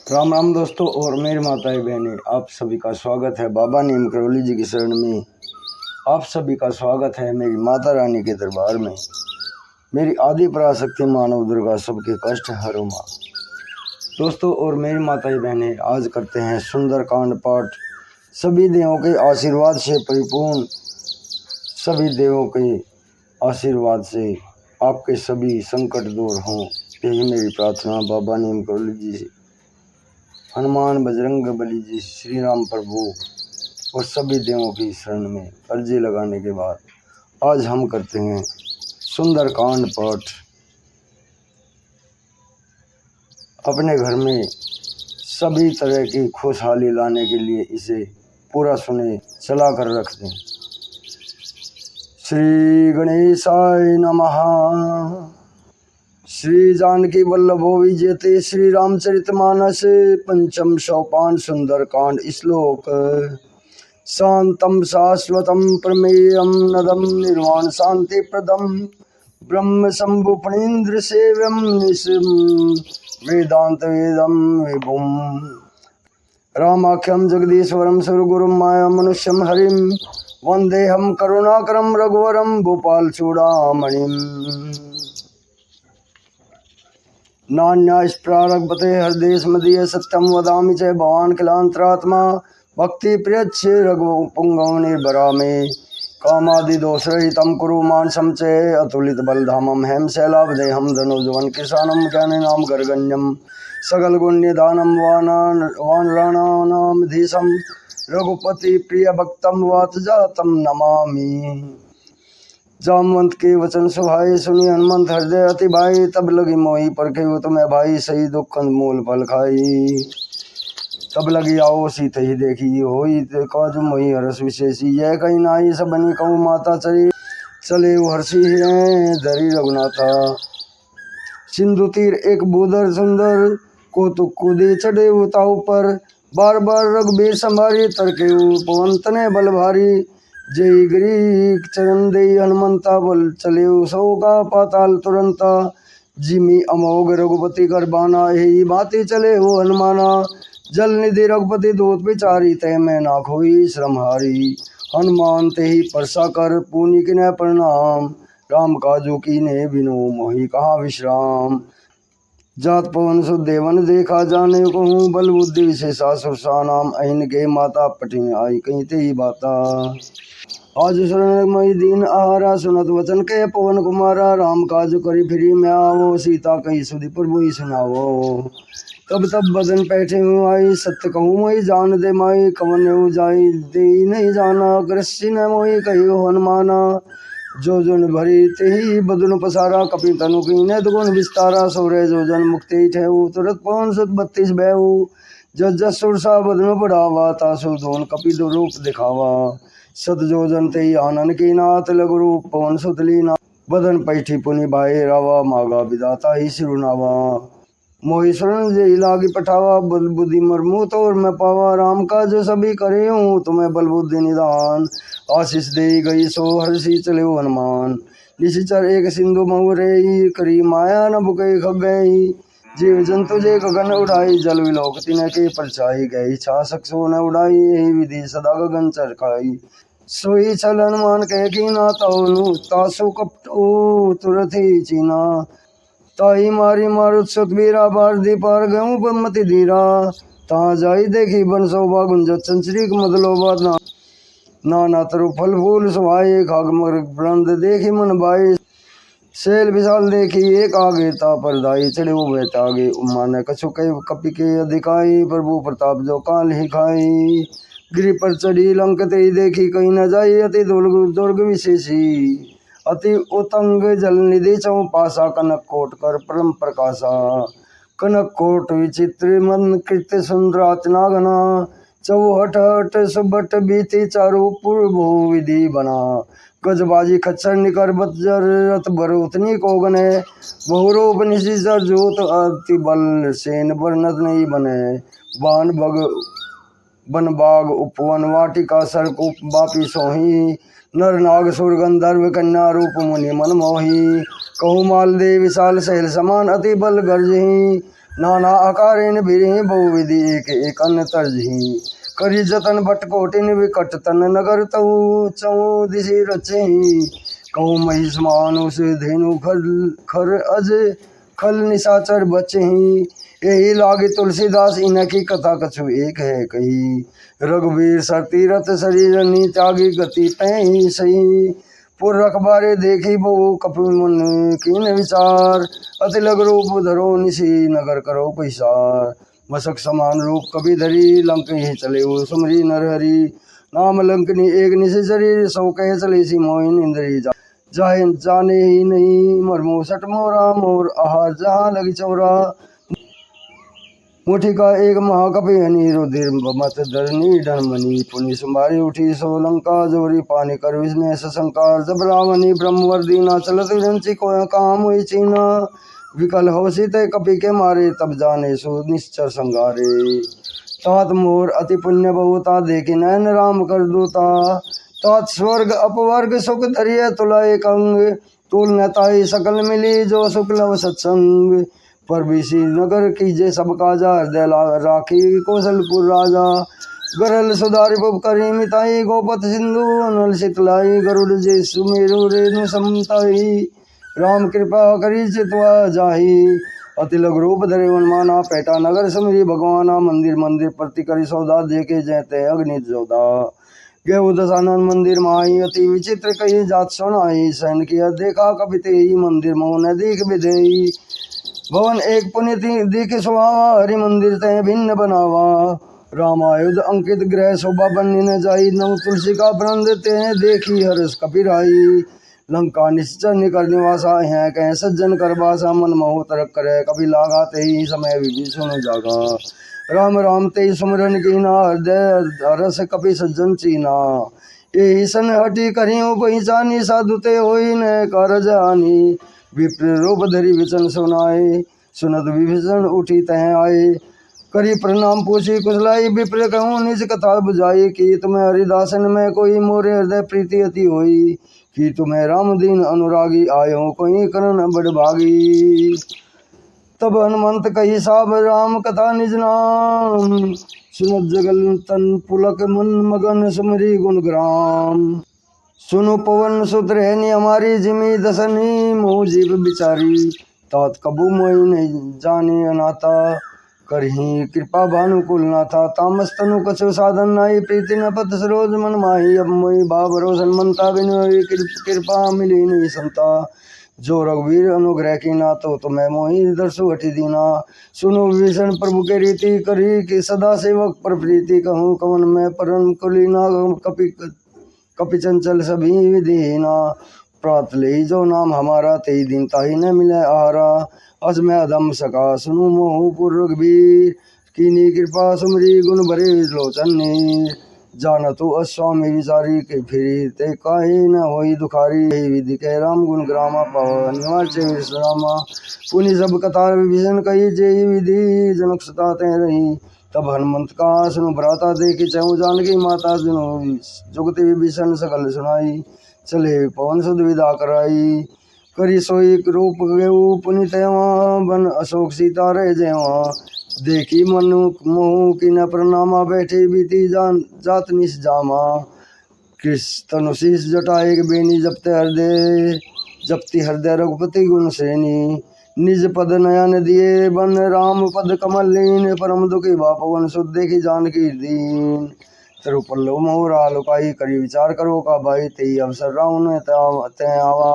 राम राम दोस्तों और मेरी माताएं बहनें, आप सभी का स्वागत है बाबा नीम करौली जी की शरण में। आप सभी का स्वागत है मेरी माता रानी के दरबार में। मेरी आदि पराशक्ति मानव दुर्गा सबके कष्ट हरो माँ। दोस्तों और मेरी माताएं बहनें, आज करते हैं सुंदर कांड पाठ। सभी देवों के आशीर्वाद से परिपूर्ण, सभी देवों के आशीर्वाद से आपके सभी संकट दूर हों, यही मेरी प्रार्थना बाबा नीम करौली जी से, हनुमान बजरंग बली जी, श्री राम प्रभु और सभी देवों की शरण में अर्जी लगाने के बाद आज हम करते हैं सुंदर कांड पाठ। अपने घर में सभी तरह की खुशहाली लाने के लिए इसे पूरा सुने, चला कर रख दें। श्री गणेशाय नमः। श्री जानकी वल्लभो विजयते श्री रामचरितमानस पंचम सोपान सुंदर कांड श्लोक। शांतम शाश्वतम प्रमेयम नदम निर्वाण शांति प्रदम ब्रह्म शंभु फणीन्द्र सेव्यम निशम वेदांत वेदम विभुम रामाख्यम जगदीश्वरम सुरगुरुम माया मनुष्यम हरिम वंदेहम करुणाकरम रघुवरम भूपाल चूड़ामणिम। नान्यास्प्रारभते हरदेश मदीय सत्यम वदामि च भवान किलांतरात्मा भक्ति प्रियच्छ रघुपुंगव निर्भरा में कामादि दोषरहितं कुरु मानसं च अतुलित बलधामं हेम शैलाब्देहं धनुजवन किसानं ज्ञानिनां गर्गण्यं सकल गुण्यदानं वानराणां धीशं रघुपति प्रिय भक्तं वातजातं नमामि। जामवंत के वचन सुहाए सुनी हनुमंत हृदय अति भाई, तब लगी मोही परखे तुम्हें भाई सही दुख मूल फल खाई। तब लगी आओ सीत ही देखी होई काजु मोही हरस विशेषी। यह कहीं नाई सबनी कहूँ माता चले हर्षी धरी रघुनाथा। सिंधु तीर एक बूदर सुंदर कौतुक कूदे चढ़े उताऊ पर बार बार रघुबीर संभारी तरके पवन तने बल भारी। जय गिरी चरण दे हनुमंता बल चले सो का पाताल तुरंता। जिमी अमोघ रघुपति कर बाना यही बाती चले हो हनुमाना। जल निधि रघुपति दूत विचारी तय में ना खोई श्रम हारी। हनुमान ते ही परसा कर पुनि किन्ह प्रणाम। राम काजू की ने बिनु मोहि कहा विश्राम। जात पवन सुदेवन देखा जाने कहूँ बल बुद्धि विशेषा सुरसा नाम। अहिन के माता पटिन आई कहीं ते ही बाता। आज शरण मई दीन आहारा सुनत वचन के पवन कुमारा। राम काज करी फिरी मैं आवो सीता कही सुधि प्रभु ही सुनावो। तब बदन पैठे आई सत्य कहूँ मोहि जान दे माई। कवन जाई दे नहीं जाना ग्रसी न मोहि कही हनुमाना। जो जन भरी ते ही बदन पसारा कपि तनु की ने दुगुन विस्तारा। सोरे जो जन मुक्ति ठेऊ तुरत पवन सुत 32 भयऊ। जस जस सुरसा बदन बढ़ावा तासु दोन कपि दो रूप दिखावा। सत जो जन ते आनन की नाथ लघु रूप पवन सुत लीना। बदन पैठी पुनि भाई रावा मागा विदाता ही सिरुनावा। मोहि शरण जे लागी पठावा बल बुद्धि मरमु तोर मैं पावा। राम का जो सभी करे हूँ तुम्हें बल बुद्धि निदान। आशीष दे गई सो हर्षी चले हनुमान। निशिचर एक सिंधु महुरे करी माया न बुके खग गई। जीव जंतु जे गगन उड़ाई जल विलोक तिन के परछाई गई। छासक सो न उड़ाई यही विधि सदा गगन चरखाई। सोई छल हनुमान कह की ना तासु कपटो तुरत ही चीना। ताई मारी मारुत सुत बीरा बार दी पार गऊँ पद्मति धीरा। ता जाई देखी बन शोभा गुंजत चंचरी मदलोबा। नाना तरु फल फूल सुहाए खाग मृग वृंद देखी मन भाई। शैल विशाल देखी एक आगे ता परदाई चढ़े वो बैतागे। उमा ने कछु कपि के अधिकाई प्रभु प्रताप जो काल ही खाई। गिरि पर चढ़ी लंक ते देखी कहीं न जाई अति दुर्ग विशेषी। अति उतंग जल निधि चौ पासा कनक कोट कर परम प्रकाशा। कनक कोट विचित्र मन कृत सुंदराचना घना। चौहट हट सुबट बीती चारु पूर्व विधि बना। गजबाजी खच्चर निकर बतजर रथ बर उतनी को गने। बहुरूप निशिचर जोत अति बल सेन वर्णत नहीं बने। बान बग बन बाग उपवन वाटिका सर्क उप बापी सोही। नर नाग सुर गंधर्व कन्या रूप मुनि मन मोही। कहु माल दे विशाल सहल समान अति बल गर्जही। नाना आकारेण बिरहि बहुविधि एक एक अन्न तरजही करी जतन भटकोटिन विकट तन नगर तऊ चऊ दिशि रचही कहूँ महिष मानुष धेनु खर खर अज खल निशाचर बचही यही लागे तुलसीदास इनकी कथा कछु एक है कही रघुवीर सर तीरथ शरीर नी त्यागी गति तही सही पुर रखबारे देखी बहु कपि मुन कीन विचार अति लग रूप धरो निशी नगर करो पैसार मशक समान रूप कभी धरी लंक ही चले वो सुमरी नरहरि नाम लंकनी एक निशी शरीर सौ कह चले सी मोहिन इंद्री जाहे जाने ही नहीं मरमो सट मोरा मोर आहार जहाँ लगी चौरा मुठी का एक महाकपि हनी रुधिर मत धरनी धनमणि पुनि सुमारी उठी सोलंका जोरी पानी कर विस्मय सशंकार जब रावणी ब्रह्मवर्दी ना चलत विरंची को काम हुई चीना विकल हो सीते कपि के मारे तब जाने सो निश्चर संगारे तात मोर अति पुण्य बहुता देखी नयन राम कर दूता तात स्वर्ग अपवर्ग सुख धरिय तुला एक अंग तुल नताई सकल मिली जो शुक्लव सत्संग पर विशी नगर कीजे सब काजा हृदय राखी कौशलपुर राजा गरल सुधारि पुप करी मिताई गोपत सिंधु अनल शीतलाई गरुड़ जे सुमेरु रेणु समताई राम कृपा करी चितवा जाही अति लघु रूप धरे वनमाना पैटा नगर सुमिरी भगवाना मंदिर मंदिर प्रति करी सौदा देखे जयते अग्नि जोदा गेहूँ दशानन मंदिर माई अति विचित्र कही जात सुनाई सैन किया देखा कपिते ही मंदिर मोहन दीख विधेयी भवन एक पुनित दिख सुहावा हरि मंदिर तय भिन्न बनावा रामायुध अंकित ग्रह शोभा बन्नी न जाई नव तुलसी का ब्रंद ते देखी हर्ष कपिराई लंका निश्चर निकर निवासा है कह सज्जन कर बासा मन मोह तरक करे कभी लागा ते ही समय भी सुन जागा राम राम ते सुमरन कीना हृदय हरस कपि सज्जन चीना यही सन हटी करियो पहचानी साधु ते होई न कर जानी विप्र रूप धरी विचन सुनाए सुनत विभीषण उठी तह आए करी प्रणाम पूछी कुशलाई विप्र कहूँ निज कथा बुझाई कि तुम्हें हरिदासन में कोई मोरे हृदय प्रीति अति होई कि तुम्हें राम दीन अनुरागी आयो कोई करण बड़ भागी तब हनुमंत कही साब राम कथा निज नाम सुनत जगल तन पुलक मन मगन सुमरी गुण ग्राम सुनो पवन सुत्र है नी हमारी जिमी दसनी मोह जीव बिचारी तात कबू मोहि नहीं जाने अनाता करही कृपा भानुकुल नाथा तामस तनु कछु साधन नाई प्रीति न पत सरोज मन माही अब मोहि भाव रोशन मनता बिनु कृपा मिली नहीं संता जो रघुवीर अनुग्रह की ना तो तुम्हें मोहि दर्शु हटि दीना सुनो विभीषण प्रभु के रीति करी कि सदा सेवक पर प्रीति कहूँ कवन में परम कुलीना कपि चंचल सभी विधिना प्रात ले जो नाम हमारा तेई दिन ताही न मिले आहारा अस में अधम सका सुनु मोहु पुरवीर कीनी कृपा सुमरी गुण भरे लोचन जान तो अस्वामी विचारी के फिरी ते काहे न होई दुखारी विधि के राम गुण ग्रामा पवन विश्रामा पुनि सब कथा विभीषण कही जय विधि जनक सुता ते रही तब हनुमंत का सुनो भ्राता देखी चहु जानकी माता सुनो जुगति विभीषण सकल सुनाई चले पवन सुध विदा कराई करी सोई रूप गेऊ पुनित बन अशोक सीता रह जयवा देखी मनु मोह की न प्रणामा बैठे बीती जान जात निस जामा कृष्णशीष जटा एक बेनी जपती हृदय रघुपति गुण श्रेणी निज पद नयन दिए बन राम पद कमल लीन परम दुखी बापवन सुध देखी जानकी दीन तिरुपल्लव मोरा लुकाई करी विचार करो का भाई तेई अवसर राउन तय आवा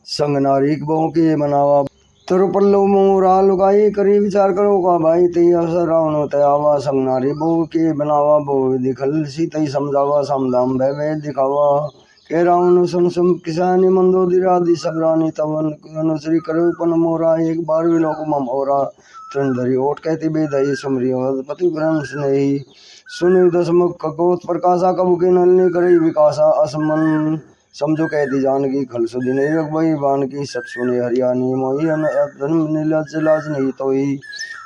संग नारीक बहु के मनावा तिरुपल्लव मोरा लुकाई करी विचार करो का भाई तेई अवसर राउन तय आवा संग नारी बहु के बनावा बहु दिखल सी तई समझावा समदाम भय दिखावा के रावण सुन सुन किसानी मंदोदरादि सबरानी तवन अनुश्री करो पन मोरा एक बार विलोक मम ओरा तृण धरी ओट कहती बेदई सुमरी पति ब्रह्म स्नेही सुनि दसमुख ककोत प्रकाशा कबु के नलनी करे विकासा असमन समझो कहती जानकी खल सुदिन रघुबई बान की सत सुने हरियाणी मोही नीलज लाज नहीं तोई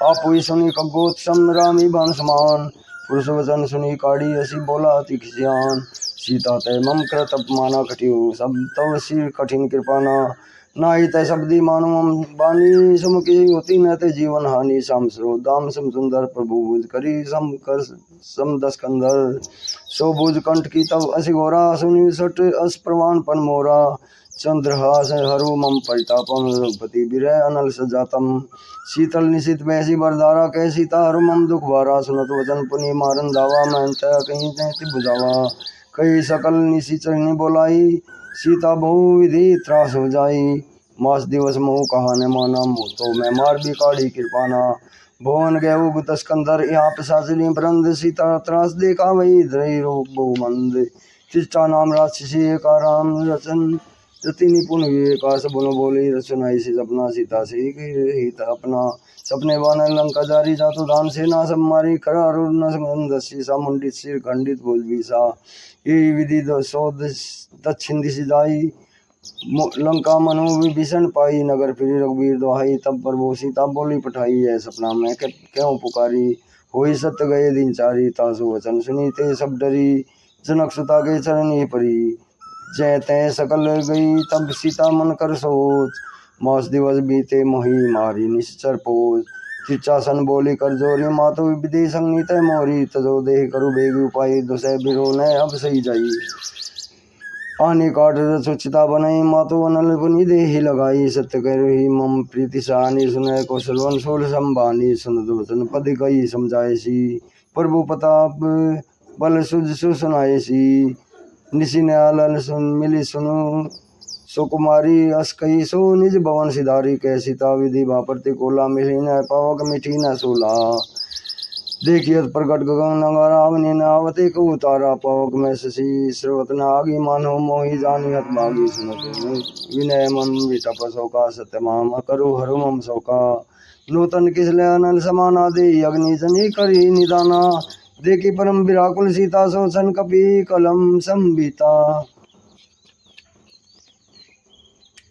आप हुई सुनी कगोत सम रामी बान समान पुरुष वचन सुनी काढ़ी असी बोला अति खिसियान सीता तय मम कृत अपमाना कटियो सब तव सिर कठिन कृपाना नाहि तय शब्दी मानो मम बानी सुमुखी होती न ते जीवन हानि सम सो दाम सम सुंदर प्रभु बुझ करी सम कर सम दस कंधर सो बुझ कंठ की तब असि घोरा सुनि सट अस प्रवान पन मोरा चंद्रहास हरु मम परितापम रघुपति विरह अनल सजातम शीतल निशित बैसी बरदारा कह सीता हरु मम दुख भारा सुनत वचन पुनि मारन दावा मैं तय कहीं तैति बुझावा कई सकल निशि चरनी बोलाई सीता बहु विधि त्रास हो जाई मास दिवस मोह कहाने माना मुँह तो मैं मार भी काढ़ी कृपाना भुवन गयु गुतस्कंदर यहाँ पिशाचिनी प्रंद सीता त्रास देखा वही धरई रोग बहु मंद तिष्ठा नाम राक्षसी का राम रचन रति निपुण विवेकास बुन बोली रचनाई से सपना सीता से हित अपना सपने बान लंका जारी जातु धान सेना सब मारी करा अरुण सा मुंडित सिर खंडित भुज बीसा ये विधि सौ दक्षिण दिशि जाई लंका मनो विभीषण पाई नगर फिरी रघुवीर दोहाई तब प्रभु सीता बोली पठाई है सपना में क्यों पुकारी होई सत्य गए दिन चारी तासु वचन सुनी ते सब डरी जनक सुता के चरण ही परी जय तय सकल गई तब सीता मन कर सोच मास दिवस बीते मोही मारी निश्चर पोज चिचासन बोली कर जोरी मातो विधि संगनी तय मोरी तजो देह करू बेग उपाय दुसह बिरो न अब सही जाई आने काट सुचिता बनाई मातो अनल पुनि देहि लगाई सत्य कह ही मम प्रीति सहानी सुनय कौशलवन सोल संबानी सुन वचन पद कही समझाए सी प्रभु प्रताप बल सुज सुनाए सी निशि न्यालन सुन मिली सुनु सुकुमारी अस कही सो निज भवन सिधारी कह सीता विधि भाप्रति कोला मिली न पावक मिठी न सोला देखिए प्रकट गगन नगारा अवनि नावते को उतारा पावक में शशि श्रवत नागी मानो मोहि जानी हत भागी सुनत विनय मन विटप शोका सत्य माम करो हरु मम शोका नूतन किसले अनल समाना दे अग्नि जनी करी निदाना देखी परम विराकुल सीता सोचन कपि कलम संबीता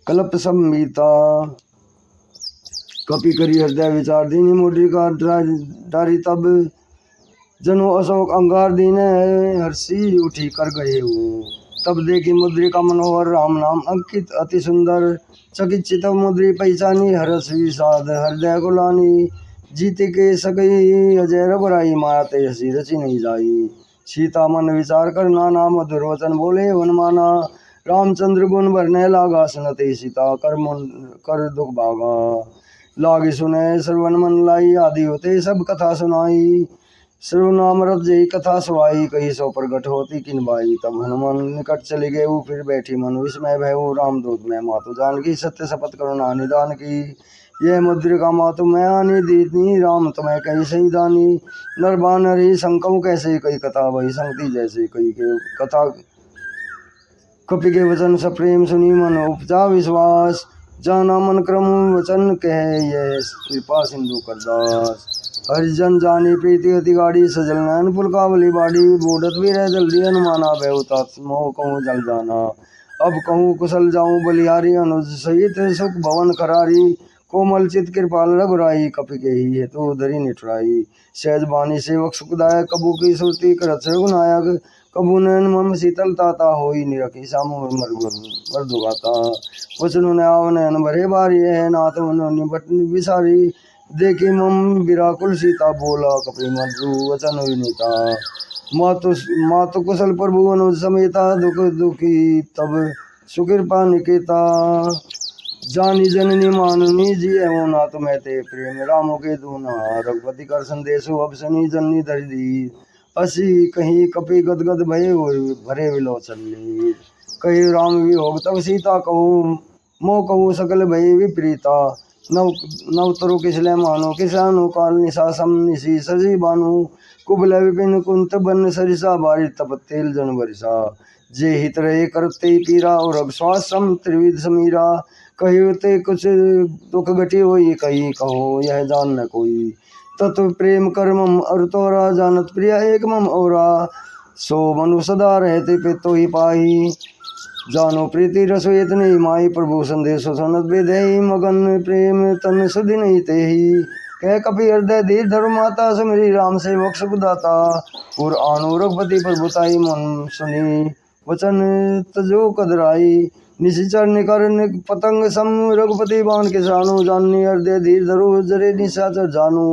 कल्प संबीता कपि करी हृदय विचार दीनी मुद्रिका डारी तब जनो अशोक अंगार दीने हर्षी उठी कर गए हो तब देखी मुद्रिका मनोहर राम नाम अंकित अति सुंदर चकित चितव मुद्री पहचानी हरस विषाद हृदय गुलानी जीते के सकई अजय रबराई माया ते हसी रची नहीं जाई सीता मन विचार कर नाना मधुर वचन बोले वनमाना रामचंद्र गुण भरने लागा सुनते सीता कर दुख भागा लागी सुने श्रवण मन लाई आदि होते सब कथा सुनाई श्रवनामृत जय कथा सुहाई कही सो प्रगट होती किन बाई तब हनुमान निकट चले गए फिर बैठी मन विस्मय भय रामदूत में मातु जान की सत्य शपथ करुणा निदान की यह मुद्रिका मातु मैं आनी दीनी राम तुम्हें कही सही दानी नरबान हरी शंकु कैसे कई कथा वही संगति जैसे कई के कथा कपि के वचन सप्रेम सुनी मन उपजा विश्वास जाना मन क्रम वचन कह यह कृपा सिंधु करदास हरिजन जानी प्रीति अति गाड़ी सजल नयन पुलकावली बाड़ी बूढ़त भी रह जल्दी अनुमाना बेउता मोह कहूँ जल जाना अब कहूँ कुशल जाऊँ बलिहारी अनुज सहित सुख भवन करारी कोमल चित कृपाल रघुराई कपि के ही है तो धरी निठुराई सहज बानी सेवक सुखदायक कबू की सुरती करत रघुनायक कबू नयन मम शीतल ताता होई निरखी सामु मर्दु गाता वचन ने आव नयन भरे बारी है नाथ निबट विसारी देखी मम विराकुल सीता बोला कपि मधु वचन विनीता मातु कुशल प्रभु अनुज समेता दुख दुखी तब सुकृपा निकेता जानी जननी मानुनी जी एवं नाथ में ते प्रेम रामो के दूना रघुपति कर संदेशो अब सनी जननी धरी असी कहीं कपि गदगद भये भरे विलोचन नीर कही राम वियोग तब सीता कहूँ मोह कहूँ सकल भय विपरीता नव तरु किसले मानो किसानु काल निशासम निशी सजी बानु कुबल विपिन कुंत बन सरिसा बारी तप तेल जन बरिसा जे हित रहे करते पीरा और अब श्वासम त्रिविध समीरा कही ते कुछ दुख घटी हुई कही कहो यह जान न कोई तत्व प्रेम कर मम और तोरा जानत प्रिया एक मम औरा सो मनु सदा रहते पे तो ही पाही जानो प्रीति रसो इतने माई प्रभु संदेश सनत बेदई मगन प्रेम तन सुधि नहीं ते ही कह कपि हृदय धीर धर्म माता सुमरी राम सेवक सुखदाता और आनु रघुपति प्रभुताई मन सुनी वचन तजो कदराई निशिचर निकर पतंग सम रघुपति बाण किसानु जाननी हृदय धीर धरु जरे निशाचर जानू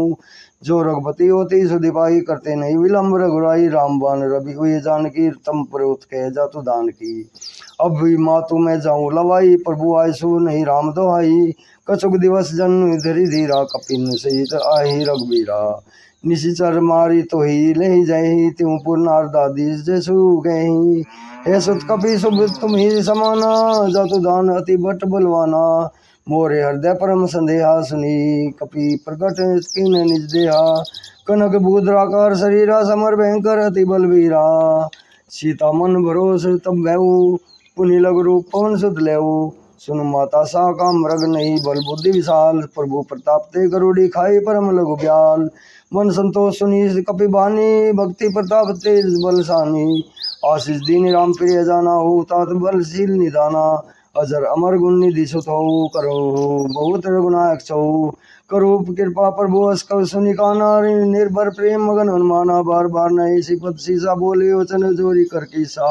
जो रघुपति होती सुधिपाई करते नहीं विलम्ब रघुराई राम बाण रवि हुए जानकी तम प्रयोत कह जा तू दान की अब भी मातु मैं जाऊँ लवाई प्रभु आय सु नहीं राम दोहाई कछुक दिवस जन धरी धीरा कपिन सहित आही रघुबीरा निशिचर मारी तो ही ले जही त्यों पुरनारदादीस जसु गही हे सुत कपि शुभ तुम ही समाना जातु दान अति बट बलवाना मोरे हृदय परम संदेहा सुनी कपि प्रकट किन निज देहा कनक बूद्राकार शरीरा समर भयंकर अति बलवीरा सीता मन भरोस तब भयऊ पुनि लघु रूप पवन सुत लेऊ सुन माता सा का मृग नहीं बल बुद्धि विशाल प्रभु प्रताप ते गरुड़ी खाई परम लघु ब्याल मन संतोष सुनी कपि बानी भक्ति प्रताप तेज बलसानी आशीष दीन राम प्रिय जाना हो तात बलशील निदाना अजर अमर गुण निधि सुत हो करो बहुत रघुनायक छो करो कृपा प्रभु अस कव सुनि काना निर्भर प्रेम मगन हनुमाना बार बार नहीं सिपत सीसा बोले वचन जोरी कर की सा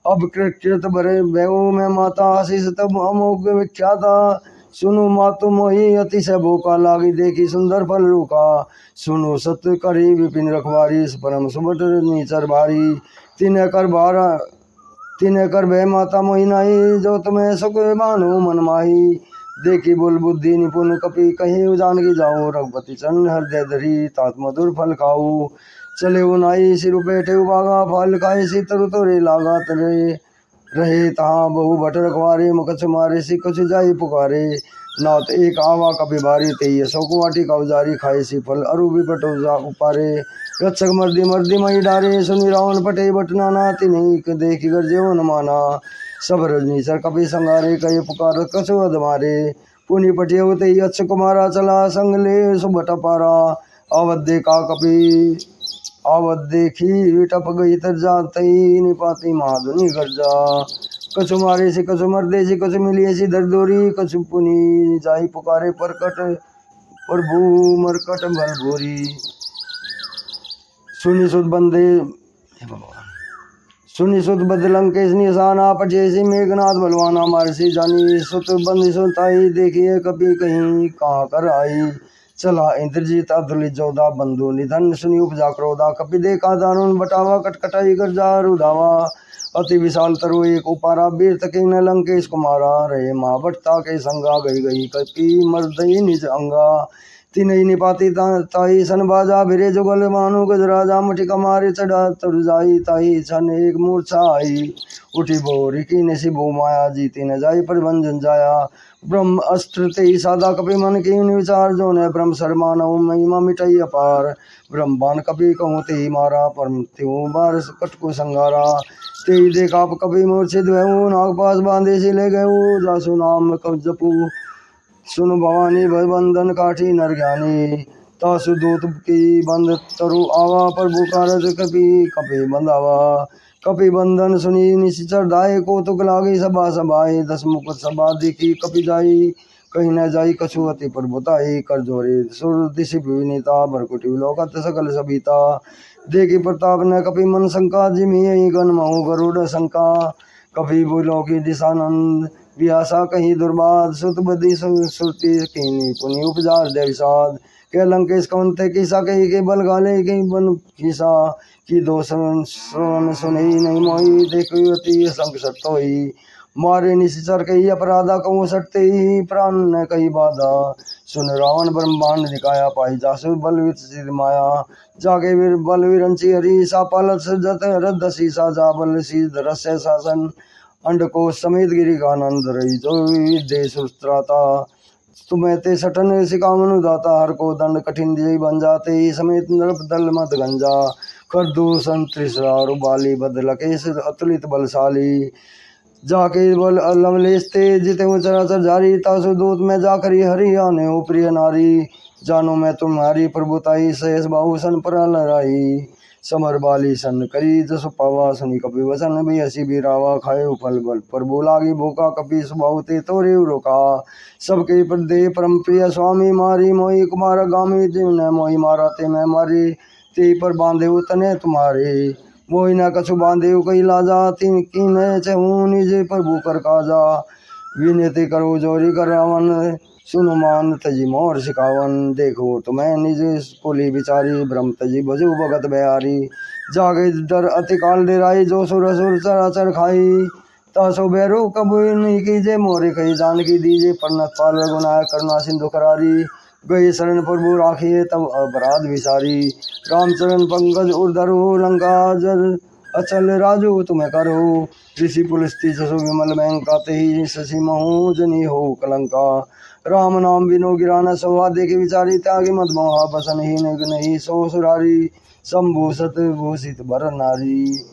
अब कृत भरे भैव में माता आशीष तब अमोघ विख्याता सुनु मातु मोही अतिशय भूखा लागी देखी सुंदर फल रूखा सुनु सत्य करी विपिन रखवारी परम सुबट नीचर भारी तीन कर भय माता मोही नाही जो तुम्हें सुख मानो मन माही देखी बोल बुद्धि निपुण कपि कहीं जानकी जाओ रघुपति चरण हृदय धरी तात मधुर फल खाऊ चले उनाई सिर बैठे बागा फल खाए सी तरु तोरे लागा तरे रहे तहाँ बहु भट रखवारे मुकछ मारे सी कुछ जाई पुकारे नाथ एक आवा कपि बारी ते शोक वाटी कौजारी खाए सी फल अरु विपट उपारे रक्षक मर्दी मर्दी मई डारे सुनि रावण पटे बटना नाति नहीं देखी गर्जे न माना सब रजनी सर कपि संगारे कई पुकार कसु अधमारे पुनि पटे होते अच्छ कुमारा चला संग ले सुबट पारा अवध देखा कपि आवत देखी टप गई तर जातई निपाती महाधुनी गर्जा कछु मारे से कछु मर्दे से कछु मिलिए सी दरदोरी कछु पुनी जाई पुकारे परकट प्रभु मरकट भरभोरी सुनि सुध बंदे सुनि सुध बद लंकेश निशाना पचेसी मेघनाथ बलवाना मारसी जानी सुत बंदी सुनताई देखिए कभी कहीं कहाँ कर आई चला इंद्रजीत अतुलित जोधा बंधु निधन सुनि उपजा क्रोधा कपि देखा दारुण बटावा कटकटाई गर्जा रुधावा अति विशाल तरु एक उपारा वीर तके न लंकेश कुमारा रहे माँ भट्टा के संगा गई गई कपि मर्दई निज अंगा तीनई निपाती ताई सन बाजा भिरे जुगल मानु गजराजा मटिका मारे चढ़ा तर जाई ताई छन एक मूर्छा आई उठी बोरी की निशी भू माया जीती न जाई पर भंजन जाया ब्रह्म अस्त्र ते सादा कपि मन की विचार जो ने ब्रह्म शर्मान महिमा मिटाई अपार ब्रह्म बाण कपि कहूँ ते मारा परम त्यों बार कटको संगारा ते देखा कपि मूर्छित भयऊ नाग पास बांधे से ले गये जासु नाम कब जपू सुनु भवानी भयबंधन काठी नर ज्ञानी तासु दूत की बंद तरु आवा पर बुकारत कपि कपि बंधावा कपि बंधन सुनी निश्चर दाय कौतुक लागी सभा सभाए दस मुकुट सभा देखी कपि जाई कहीं न जाई कछु अति पर बताई कर जोरे सुर दिशि विनीता भरकुटी लोकत सकल सभीता देखी प्रताप न कपि मन शंका जिमी गण महु गरुड़ शंका कपि बोलो की दिशानंद व्यासा कहीं दुर्बाद सुत बदी सुरती कीनी पुनि उपजार देविसाद के लंकेश कौनते किसा कही के बल गाले के बन किसा की दो सुने नहीं मोही देखती संग सत्तोई मारे निश्चर कही अपराधा कहूँ सटते ही प्राण न कही बाधा सुन रावण ब्रह्मांड निकाया पाई जासु बलवीर सिद्ध माया जागे वीर बलवीर हरि सा पालत सजत रद शीसा जा बल शीध रस्य शासन अंडकोश समेत गिरी का आनंद रही जो विद्य सुस्त्राता तुम्हें ते सटन सिकामनु दाता हर को दंड कठिन जय बन जाते ही समेत नरप दल मत गंजा कर दूषण त्रिशरारु बाली बद लकेश अतुलित बलशाली जाके बल लवलेश ते जिते चराचर जारी तासु दूत में जाकरी हरि आने हो प्रिय नारी जानो मैं तुम्हारी प्रभुताई शेष बाहुसन पर लड़ाई समर बाली सन करी जस पावा सुनी कपि वसन भी हसी भी रावा खाए फल बल पर बोलागी भूखा कपि सुबाहुते तोरे रोका सबके प्रदे परम प्रिय स्वामी मारी मोही कुमार गामी जिन मोही मारा ते मैं मारी ते पर बांधे उतने तुम्हारे मोहि न कछु बांधे कई लाजा, तिन कीन चहु निज प्रभु कर काजा। विनती करो जोरी कर रावण, सुनु मान तजी मोर सिकावन। देखो तुम्हें निज कुली बिचारी, ब्रह्म तजी भजु भगत बिहारी। जागे डर अति काल डेराई, जो सुर असुर चराचर खाई। तासो बैरो कबू नहीं कीजे, मोरे कही जानकी दीजे। परनत पाल रघुनायक करुणा सिंधु करारी, गए शरण प्रभु राखिए तब अपराध विसारी। रामचरण पंकज उर्धरो, लंका जर अचल राजू तुम्हें करो। ऋषि पुलस्ती जसो विमल बैंकाते ही, शशि महू जनी हो कलंका। राम नाम बिनो गिराना सौहा, देखे विचारी त्यागी मत मोहा। बसन ही नहीं सो सुरारी, शंभु सत भूषित बर नारी।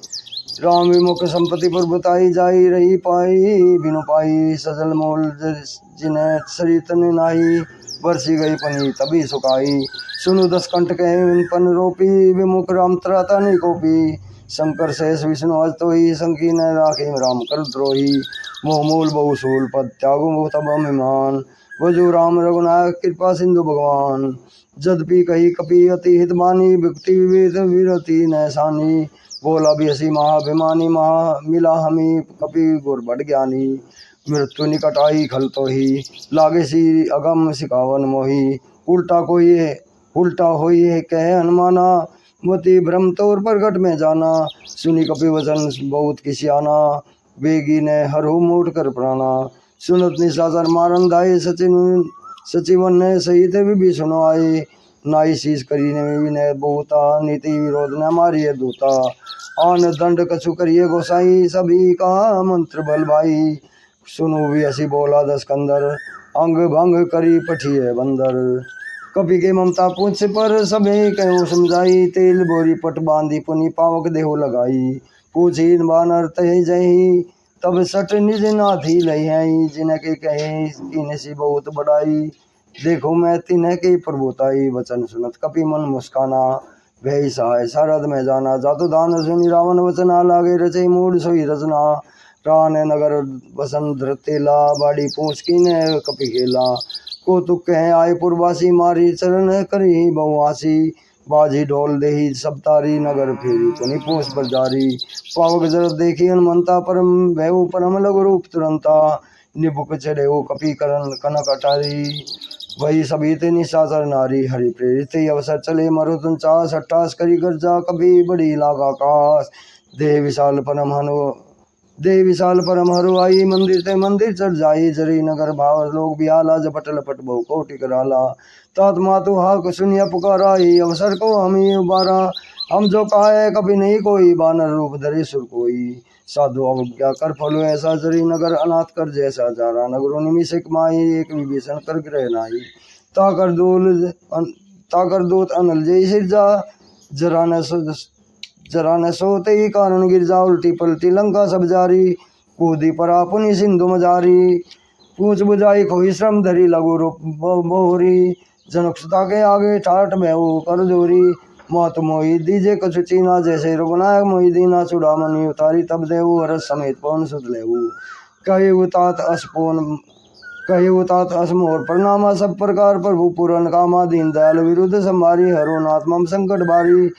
राम विमुख संपत्ति पर बताई, जाई रही पाई बिनु पाई। सजल मोल जिन्हें सरित नाही, बरसी गई पनी तभी सुखाई। सुनु दस कंठ के पन रोपी, विमुख राम त्राता नहीं कोपी। शंकर शेष विष्णु अज तो ही, संकीन राखे राम कर द्रोही। मोह मूल बहु सूल पद त्यागु तब अभिमान, वजू राम रघुनायक कृपा सिंधु भगवान। जदपि कही कपि अति हित बानी, भक्ति विवेद विरति नैसानी। बोला भी हसी महाभिमानी, महा मिला हमी कपि गुर बड़ ज्ञानी। मृत्यु निकट आई खल तो ही, लागे सी अगम सिकावन मोही। उल्टा होई है कह हनुमाना, मति भ्रम तोर प्रगट में जाना। सुनी कपि वचन बहुत किसियाना, बेगी ने हरहु मूट कर प्राणा। सुनत निशाचर मारन दाई, सचिवन ने सहित भी सुनो आए। नाई शीश करी ने विनय बहुता, नीति विरोध न मारिय दूता। आन दंड कछु करिए गोसाई, सभी का मंत्र बल भाई। सुनु भी हसी बोला दस कंदर, अंग भंग करी पठिए बंदर। कपि के ममता पूछ पर, सभी कहो समझाई। तेल बोरी पट बांधी, पुनि पावक देहो लगाई। पूछी बानर तहि जही, तब सट निज नाथी लई हैं। जिनके कहे कीन सी बहुत बड़ाई, देखो मैं तिन्ह के प्रभुताई। वचन सुनत कपि मन मुस्काना, भय सहाय सारद में जाना। जातु दान सुनि रावण वचना, लागे रचे मूड सोई रचना। रान नगर बसन धरतेला, बाड़ी पूछ कीने कपि खेला। को तुक कहे आए पुरवासी, मारी चरण करी बहुआसी। बाजी ढोल देही सब तारी, नगर फेरी पुनि पूछ पर जारी। पावक जरत देखी हनुमंता, परम भयउ परम लघु रूप तुरंता। निबुक चढ़े कपि करन कनक अटारी, वही सभी ते निशाचर नारी। हरि प्रेरित अवसर चले मरुतन चास, 28 करी गर्जा कभी बड़ी लागा कास। देह विशाल परम हरु आई, मंदिर ते मंदिर चढ़ जाई। जरी नगर भाव लोग बिहाला, जपट लपट बहु कोटि कराला। तात मातु हाक सुनिया पुकारा, ही अवसर को हम ही उबारा। हम जो कहा कभी नहीं कोई, बानर रूप धरे सुर कोई। साधु अवज्ञा कर फलो ऐसा, जरी नगर अनाथ कर जैसा। जारा नगरो निमिषक माही, एक विभीषण कर ग्रह नाही। ताकर दूत अनल जय सिरजा, जरा न सोते ही कारण गिरजा। उल्टी पलटी लंका सब जारी, कूदी परा पुनि सिंधु मजारी। पूछ बुझाई खोई श्रम धरी, लघु रूप बहुरी। जनक सुता के आगे ठाट महु कर जोरी। मात मोहि दीजे कछु चीना, जैसे रघुनायक मोहि दीना। चूड़ामणि उतारी तब देहु, हरस समेत पवन सुत लेहु। कहे तात अस मोर प्रणामा, सब प्रकार प्रभु पूरन कामा। दीन दयाल विरुद्ध संभारी, हरो नाथ मम संकट बारी।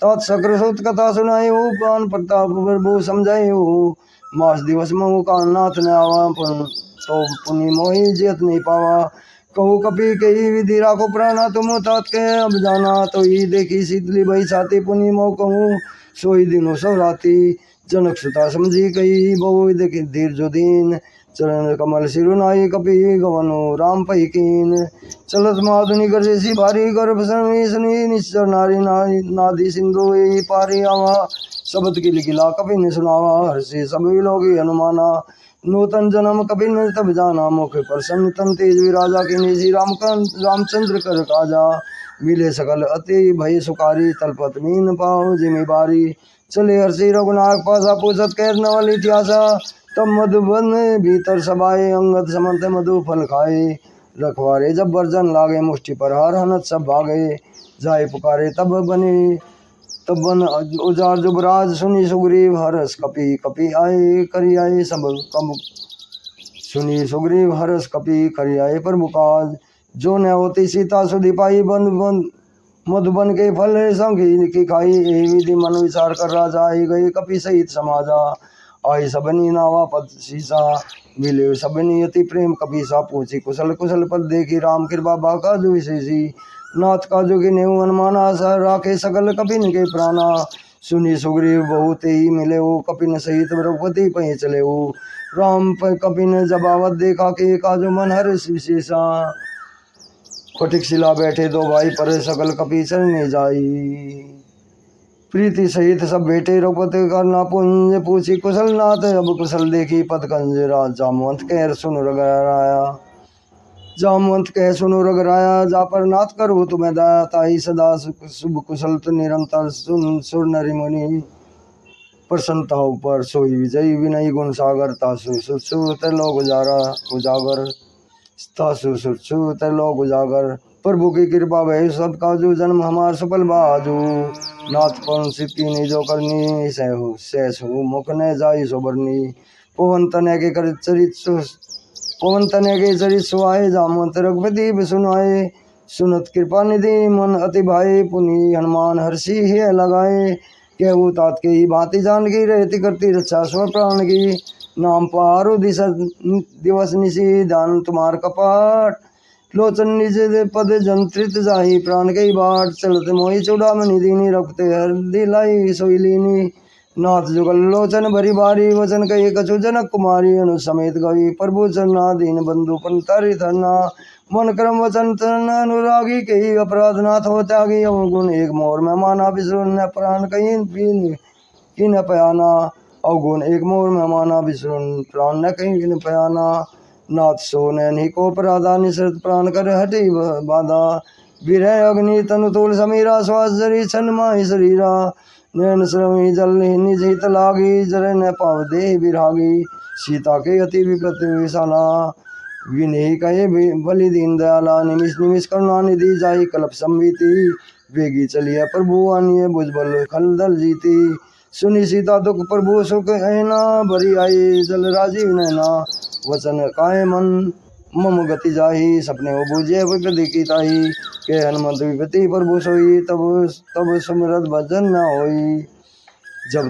तात सक्रसुत कथा सुनाई हो, पान प्रताप प्रभु समझाई हो। मास दिवस महु का नाथ ने आवा, तो पुनि मोहि जियत नहीं पावा। कहू कपि के विधि राखो प्राणा, तुम तात के अब जाना। तो ही देखी शीतली बही छाती, पुनि मोह कहूँ सोई दिनो सो राती। जनक सुता समझी कही, बहु देखी धीर जो दीन। चरण कमल सिरुनाई, कपि गवनो राम पही कीन। चलत माधुनि गर्जेसी भारी, गर्भ सुनी निश्चर नारी। नादी सिंधु पारी आवा, शब्द की लिखिला कपि ने सुनावा। हर्षि सब लोग हनुमाना, नूतन जन्म कपि न तब जाना। मुख प्रसन्न तन तेज विराजा, की निजी रामचंद्र कर काजा। मिले सकल अति भय सुकारी, तलपत मीन पाओ जिमि बारी। चले हर्षि रघुनायक पासा, पूछत कैर नवल इतिहासा। तब मधुबन भीतर सभाए, अंगद समंत मधु फल खाए। रखवारे जब वर्जन लागे, मुष्टि पर हार हनत सब भागे। जाए पुकारे तब बन उजार जुबराज, सुनी सुग्रीव हरस कपि आए। करी आए सब कम सुनी सुग्रीव हरस कपि, करी आए प्रभु काज। जो न होती सीता सुधि पाई, बंद मधुबन के फल संगी की खाई, यही विधि मन विचार कर राजा आई गई कपि सहित समाजा। आई सबनी नावा पद सीसा, मिले सबनी अति प्रेम कपि सा, पूछी कुशल कुशल पद देखी, राम कृपा बाका जो विशेषी। नाथ का जोगी ने हनुमान आशा, राखे सकल कपिन के प्राणा। सुनी सुग्रीव बहुत ही मिले हो, कपिन सहित रघुपति पही चले हो। राम पर कपिन जबावत देखा के, काजो मन हर्ष विशेषा। फटिक शिला बैठे दो भाई, पर सकल कपि चरने जाई। प्रीति सहित सब बेटे रघुपति करना पुंज, पूछी कुशल नाथ अब कुशल देखी पद कंजरा। जामवंत कह सुन रघुराया, जामवंत कह सुनो रघुराया, जा पर नाथ करो तुम्हें दया, ताई सदा शुभ कुशल तो निरंतर सुन सुर नरि मुनि। प्रसन्नता ऊपर सोई विजयी, विनयी गुण सागर, तासु सुसु त्रैलोक उजागर, तासु सुसु त्रैलोक उजागर। प्रभु की कृपा भय सब काजू, जन्म हमार सफल बाजू। नाथ पवन सिद्धि जो करनी, सहु मुख न जाई सोबरनी। पवन तनय के कर चरित पवन तनय के चरित सुहाए, जामवंत रघुपति सुनाए। सुनत कृपा निधि मन अति भाई, पुनि हनुमान हर्षि है लगाए। केहू तात के ही भांति जान की, रहती करती रक्षा स्व प्राण की। नाम पारो दिवस निशी, ध्यान तुम्हार कपाट। लोचन निज पद जंत्रित जाही, प्राण के बाट। चलत मोहि चूड़ामणि दीनी, रखते हर दिलाई सोई लीनी। नाथ जुगल लोचन भरी बारी, वचन कही कछु जनक कुमारी। अनु समेत गई प्रभु चरना, दीन बंधु पंतारी धरना। मन क्रम वचन तन अनुरागी, कही अपराध नाथ हो त्यागी। अवगुण एक मोर में माना, विसुर न प्राण कहीं की न पयाना। अवगुण एक मोर में माना, विसुर प्राण न कहीं की न पयाना। नाथ सो नैनी को अपराधा, निसृत प्राण कर हटी बाधा। विरह अग्नि तनु तोल समीरा, श्वास जरी छन माही शरीरा। नैन श्रमी जल निज हित लागी, जरे न पाव दे विरागी। सीता के अति विपत विशाला, विनय कहे बलि दीन दयाला। निमिष निमिष करुणा निधि, जाई कल्प संभीति। वेगी चलिए प्रभु आनिए, भुजबल खल दल जीती। सुनी सीता दुख प्रभु सुख ऐना, भरी आई जल राजीव नैना। वचन काहे मन मम गति जाही, सपने हो बूझे विपति की ताही। के हनुमंत विपति प्रभु सोई, तब सुमरत भजन न होई। जब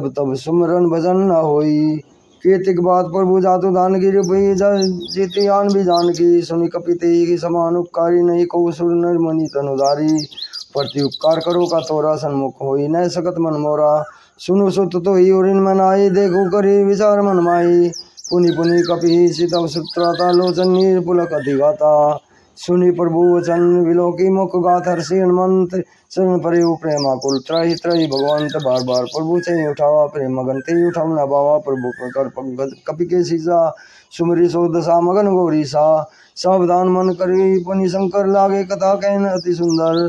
तब सुमरन भजन न होई। केतिक बात प्रभु जातु दान की, रूपी जीती आन भी जान की। सुनि कपिते की समान उपकारी, नहीं को सुर नर मुनि तनुधारी। प्रति उपकार करो का तोरा, सन्मुख होई न सकत मन मोरा। सुनु सुत तो ही और मन आई, देखो करी विचार मन माई। पुनि पुनि कपि सितव सुत्राता, लोचन नीर पुलक अधिगाता। सुनि प्रभु वचन विलोकी, मुख गाथ हर्षि हनुमंत। शरण परे प्रेमाकुल, त्राहि त्राहि भगवंत। बार बार प्रभु चै उठावा, प्रेम मगन ते उठाव न बावा। प्रभु कर पंकज कपि के सीसा, सुमरि सो दशा मगन गौरी सा। सावधान मन करी पुनि शंकर, लागे कथा कहन अति सुंदर।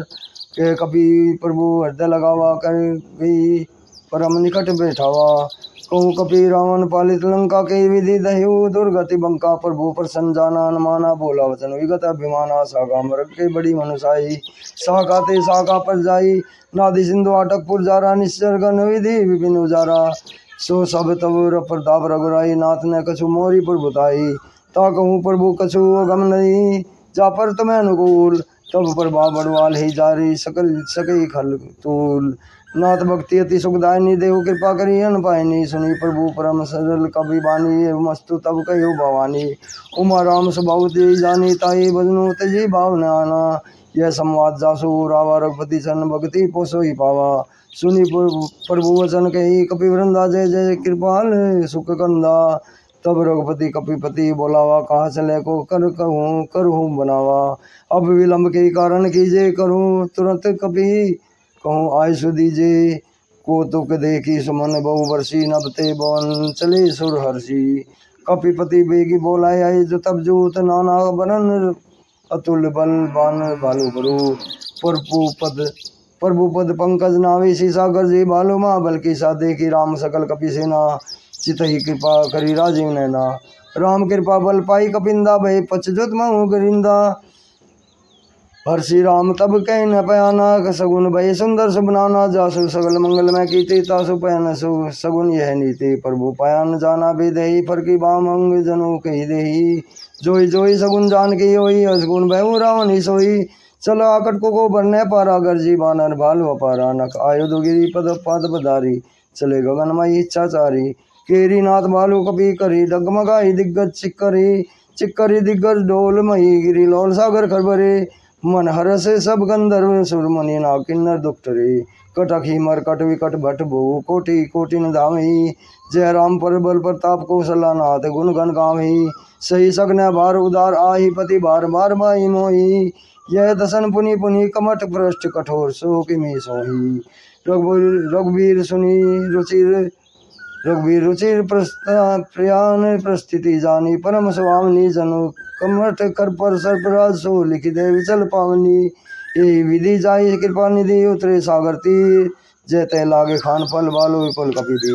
के कपि प्रभु हृदय लगावा, कर गई परम निकट बैठावा। कहूँ कपि रावण पालित लंका, के विधि दह्यु दुर्गति बंका। प्रभु प्रसन्न जाना अनुमाना, बोला वचन विगत अभिमाना। सागा मरग के बड़ी मनुसाई, सागा ते सागा पर जाई। नादि सिंधु आटक पुरजारा, निश्चर गण विधि विपिन उजारा। सो सब तब प्रताप रघुराई, नाथ ने कछु मोरी प्रभुताई। ता कहूँ प्रभु कछु गम नहीं, जा पर तुम्हें अनुकूल। तब प्रभाव बड़वाल ही जारी, सकल सके खल तूल। नाथ भक्ति अति सुखदायनी, देहु कृपा करी अन पायनी। सुनी प्रभु परम सरल कवि बानी, मस्तु तब कहो भवानी। उमा राम स्वभाव तेज जानी, ताई बजनु तेजी भाव न आना। यह संवाद जासु रावा, रघुपति चरण भक्ति पोसो ही पावा। सुनी प्रभु वचन कही, कपि वृंदा जय जय कृपाल सुख कंदा। तब रघुपति कपिपति बोलावा, कहा चले को कर कहूँ करहूँ बनावा। अब विलंब के कारण कीजे, करूँ तुरंत कपि कहूँ आय सुदीजे। को तुक देखी सुमन बहु वर्षी, नभते बवन चले सुर हर्षी। कपिपति बेगी बोलाय आई, जो तब जूत नाना बनन अतुल बल बान भालू बरु। प्रभु पद पंकज नावी, सीसा गर्जी भालू महाबल की सा। देखी राम सकल कपि सेना, चित ही कृपा करी राजीव नैना। राम कृपा बल पाई कपिंदा, भय पछजुत महु गरिंदा। हर्षि राम तब कह न पयाना, सगुन भय सुंदर सुबनाना। जासु सगल मंगल में कीते, तासु पयन सगुन यह नीति। प्रभु पयान जाना बेदही, फर की बाम अंग जनु कही देही। जोई जोई सगुन जान की होई, असगुन भय रावण ही सोई। चलो आकट को भरने पारा गर्जी बानर भाल वपारा नक आयुधगिरी पद पाद पधारी चले गगनमयी इच्छाचारी केरी नाथ बालू कपी करी डगमगाई दिग्गज चिक्करी दिग्गज डोल मही गिरी लोल सागर खरबरे मन हर से सब गंधर्व सुरमणि ना किन्नर दुखटरे कटक मरकट विकट भट भू कोटि कोटिन धामी जय राम पर बल प्रताप कौशला नाथ गुण गण गामी सही सगन भार उदार आही पति भार बार बाई मोही यह दसन पुनि पुनि कमठ भ्रष्ट कठोर सो किमी सोही रघुवीर सुनी रुचिर प्रयान प्रस्थिति जानी परम स्वामिनी जनु कमठ कर पर सर्पराज सो लिखि दे विचल पावनी यही विधि जाई कृपा निधि उतरे सागर तीर जयते लागे खान फल बालो विपुल कपि दी